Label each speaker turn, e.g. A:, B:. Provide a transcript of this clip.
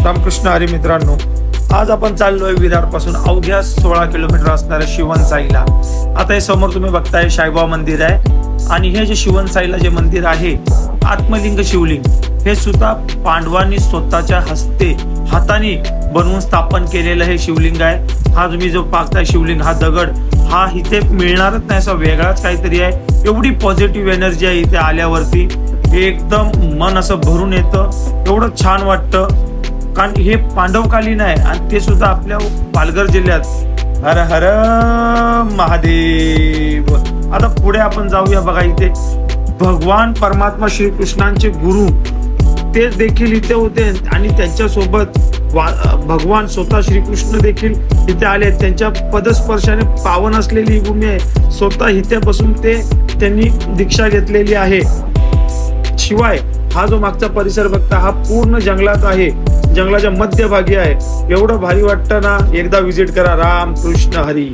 A: रामकृष्ण हरी मित्रांनो, आज आपण चाललोय विरार पासून अवघ्या 16 किलोमीटर असणाऱ्या शिवणसाईला. आता हे समोर तुम्ही बघताय साईबाबा मंदिर आहे आणि हे जे शिवणसाईला जे मंदिर आहे आत्मलिंग शिवलिंग हे सुद्धा पांडवांनी स्वतःच्या हस्ते हाताने बनवून स्थापन केलेलं हे शिवलिंग आहे. हा तुम्ही जो पाहताय शिवलिंग, हा दगड हा इथे मिळणारच नाही, असा वेगळाच काहीतरी आहे. एवढी पॉझिटिव्ह एनर्जी आहे इथे आल्यावरती, एकदम मन असं भरून येतं, एवढं छान वाटतं. कारण हे पांडवकालीन आहे आणि ते सुद्धा आपल्या पालघर जिल्ह्यात. हर हर महादेव. आता पुढे आपण जाऊया. बघा इथे भगवान परमात्मा श्रीकृष्णांचे गुरु ते देखील इथे होते आणि त्यांच्यासोबत भगवान स्वतः श्रीकृष्ण देखील इथे आले. त्यांच्या पदस्पर्शाने पावन असलेली ही भूमी आहे. स्वतः इथे बसून त्यांनी दीक्षा घेतलेली आहे. शिवाय हा जो मागचा परिसर बघता हा पूर्ण जंगलात आहे, जंगलाच्या मध्यभागी आहे. एवढं भारी वाटतं ना, एकदा व्हिजिट करा. राम कृष्ण हरी.